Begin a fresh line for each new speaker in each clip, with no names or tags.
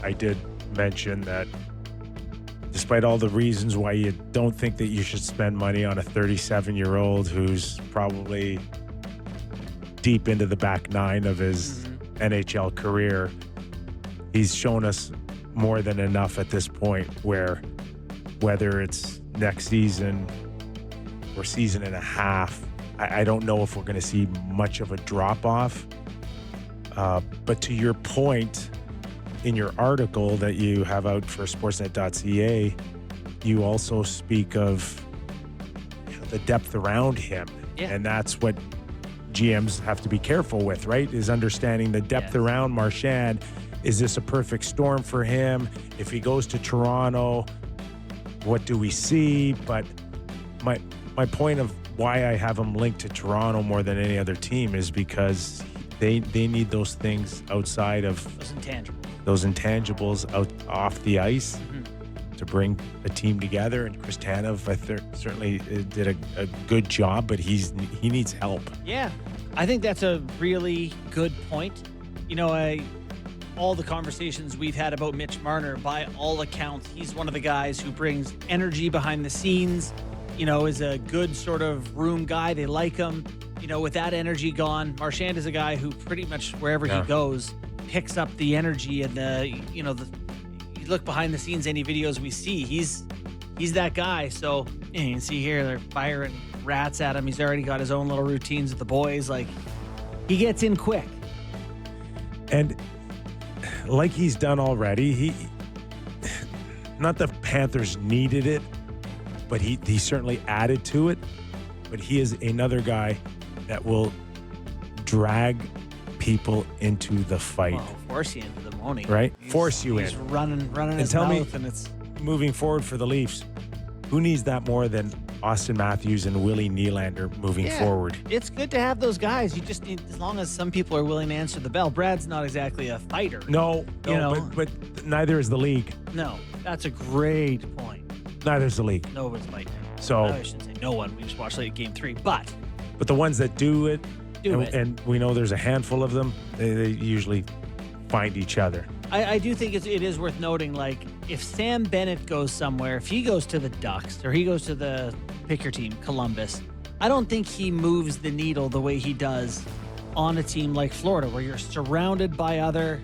I did mention that despite all the reasons why you don't think that you should spend money on a 37-year-old who's probably deep into the back nine of his NHL career, he's shown us more than enough at this point where whether it's next season or season and a half, I don't know if we're going to see much of a drop-off. But to your point, in your article that you have out for sportsnet.ca, you also speak of the depth around him.
Yeah.
And that's what GMs have to be careful with, right? Is understanding the depth around Marchand. Is this a perfect storm for him? If he goes to Toronto, what do we see? But my point of why I have him linked to Toronto more than any other team is because they need those things outside of those intangibles out off the ice to bring a team together. And Chris Tanev, certainly did a good job, but he needs help.
Yeah, I think that's a really good point. All the conversations we've had about Mitch Marner, by all accounts, he's one of the guys who brings energy behind the scenes, is a good sort of room guy. They like him. With that energy gone, Marchand is a guy who pretty much wherever he goes picks up the energy and you look behind the scenes, any videos we see, he's that guy. So you can see here they're firing rats at him. He's already got his own little routines with the boys. Like, he gets in quick.
And like he's done already, not the Panthers needed it, but he certainly added to it. But he is another guy that will drag people into the fight.
Well, force you into the morning.
Right? Force you in.
He's running his
tell
mouth,
me,
and it's
moving forward for the Leafs, who needs that more than Austin Matthews and Willie Nylander moving forward?
It's good to have those guys. You just need, as long as some people are willing to answer the bell. Brad's not exactly a fighter.
No, but neither is the league.
No, that's a great point.
Neither is the league.
Nobody's fighting.
So
I shouldn't say no one. We just watched late game 3, but
the ones that do it, and we know there's a handful of them, they usually find each other.
I do think it is worth noting, like, if Sam Bennett goes somewhere, if he goes to the Ducks or he goes to the pick your team, Columbus, I don't think he moves the needle the way he does on a team like Florida, where you're surrounded by other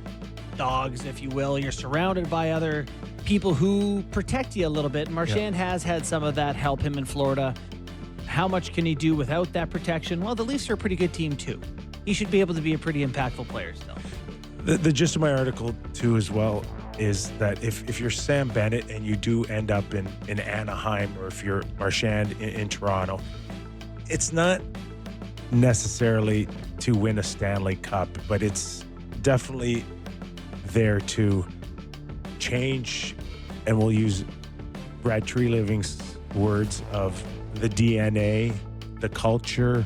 dogs, if you will. You're surrounded by other people who protect you a little bit. Marchand has had some of that help him in Florida. How much can he do without that protection? Well, the Leafs are a pretty good team too. He should be able to be a pretty impactful player still.
The gist of my article too as well is that if you're Sam Bennett and you do end up in Anaheim, or if you're Marchand in Toronto, it's not necessarily to win a Stanley Cup, but it's definitely there to change, and we'll use Brad Treliving's words of the DNA, the culture,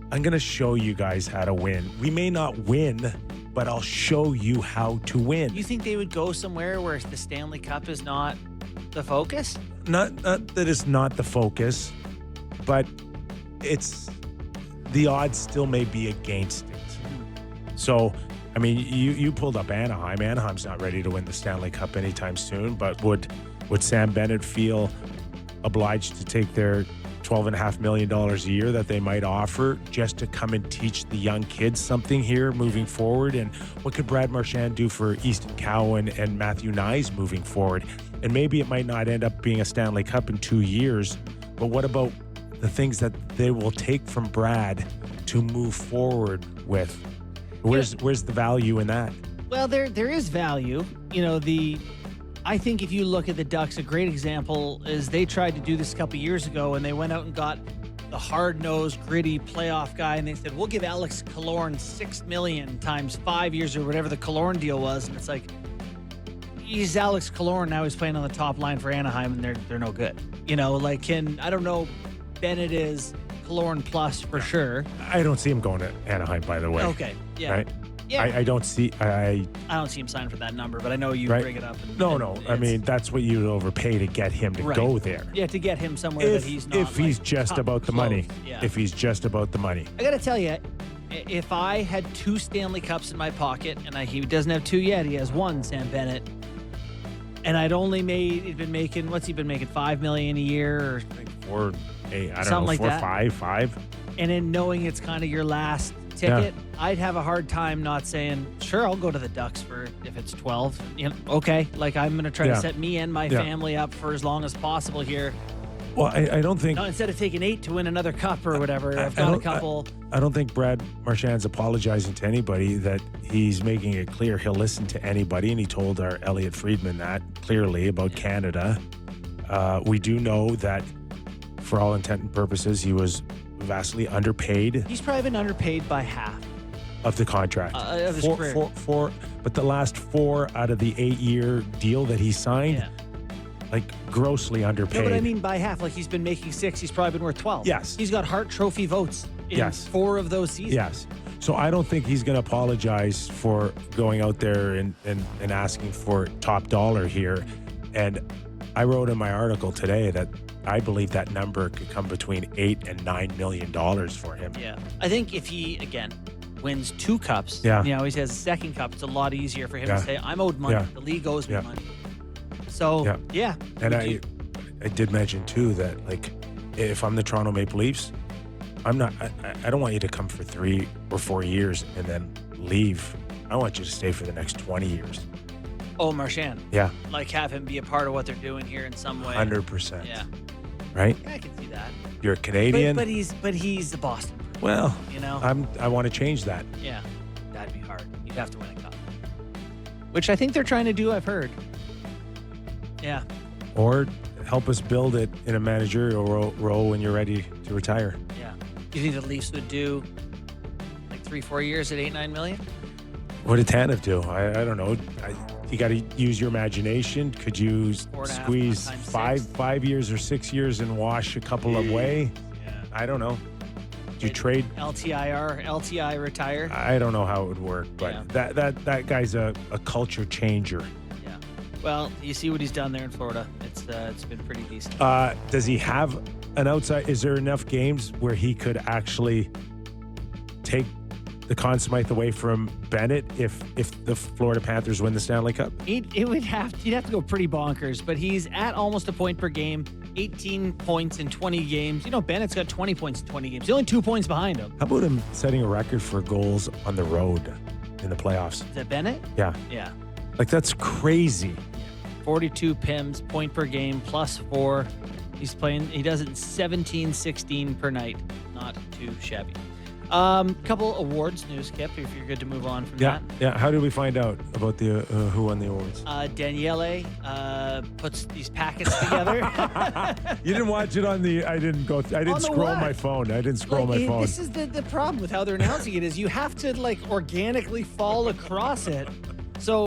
I'm going to show you guys how to win. We may not win, but I'll show you how to win.
You think they would go somewhere where the Stanley Cup is not the focus?
Not that it's not the focus, but it's the odds still may be against it. So, I mean, you pulled up Anaheim. Anaheim's not ready to win the Stanley Cup anytime soon, but would Sam Bennett feel obliged to take their $12.5 million a year that they might offer just to come and teach the young kids something here moving forward? And what could Brad Marchand do for Easton Cowan and Matthew Nyes moving forward? And maybe it might not end up being a Stanley Cup in 2 years, but what about the things that they will take from Brad to move forward with? Where's the value in that?
Well, there is value. I think if you look at the Ducks, a great example is they tried to do this a couple years ago, and they went out and got the hard-nosed, gritty playoff guy, and they said, we'll give Alex Killorn $6 million times 5 years or whatever the Killorn deal was. And it's like, he's Alex Killorn, now he's playing on the top line for Anaheim, and they're no good. I don't know, Bennett is Killorn plus for sure.
I don't see him going to Anaheim, by the way.
Okay, yeah.
Right?
Yeah.
I don't see
him signing for that number, but I know you bring it up.
No. I mean, that's what you'd overpay to get him to go there.
Yeah, to get him somewhere that he's not.
If he's just about the money.
Yeah.
If he's just about the money.
I got to tell you, If I had 2 Stanley Cups in my pocket, and he doesn't have 2 yet, he has 1, Sam Bennett, and he'd been making, what's he been making, $5 million a year? Or
I think 4, 8, I don't
something
know,
like
4,
that.
5.
And then knowing it's kind of your last ticket, I'd have a hard time not saying, sure, I'll go to the Ducks for if it's 12. You know, okay, like I'm going to try to set me and my family up for as long as possible here.
Well, I don't think...
No, instead of taking 8 to win another cup or whatever, I've got a couple...
I don't think Brad Marchand's apologizing to anybody, that he's making it clear he'll listen to anybody, and he told our Elliot Friedman that clearly about Canada. We do know that, for all intent and purposes, he was vastly underpaid.
He's probably been underpaid by half
of the contract.
Of his career.
But the last 4 out of the 8-year deal that he signed... like grossly underpaid.
No, but I mean by half. Like he's been making 6, he's probably been worth 12.
Yes.
He's got Hart Trophy votes in 4 of those seasons.
Yes. So I don't think he's going to apologize for going out there and asking for top dollar here. And I wrote in my article today that I believe that number could come between $8 and $9 million for him.
Yeah. I think if he, again, wins 2 cups,
he
always has a second cup, it's a lot easier for him to say, I'm owed money.
Yeah.
The league owes me money. So,
And I did mention, too, that, like, if I'm the Toronto Maple Leafs, I don't want you to come for 3 or 4 years and then leave. I want you to stay for the next 20 years.
Oh, Marchand.
Yeah.
Like, have him be a part of what they're doing here in some way.
100%.
Yeah.
Right?
Yeah, I can see that.
You're a Canadian.
But he's the Boston.
Well,
you know?
I want to change that.
Yeah. That'd be hard. You'd have to win a cup. Which I think they're trying to do, I've heard. Yeah.
Or help us build it in a managerial role when you're ready to retire.
Yeah. You think the Leafs would do like 3-4 years at $8-9 million?
What did Tanev do? I don't know. You got to use your imagination. Could you squeeze 5 years or 6 years and wash a couple away?
Yeah.
I don't know. Do you trade
LTI retire?
I don't know how it would work, but that guy's a culture changer.
Yeah. Well, you see what he's done there in Florida. It's been pretty decent.
Does he have an outside? Is there enough games where he could actually take the Conn Smythe away from Bennett if the Florida Panthers win the Stanley Cup?
He'd have to go pretty bonkers, but he's at almost a point per game, 18 points in 20 games. You know, Bennett's got 20 points in 20 games. He's only 2 points behind him.
How about him setting a record for goals on the road in the playoffs?
Is that Bennett?
Yeah.
Yeah.
Like, that's crazy.
42 PIMs, point per game, +4. He does it 17-16 per night. Not too shabby. Couple awards news, Kip, if you're good to move on from that.
Yeah. How did we find out about the who won the awards?
Daniele puts these packets together.
You didn't watch it on the... I didn't scroll my phone. I didn't scroll my phone.
This is the problem with how they're announcing it, is you have to, like, organically fall across it. So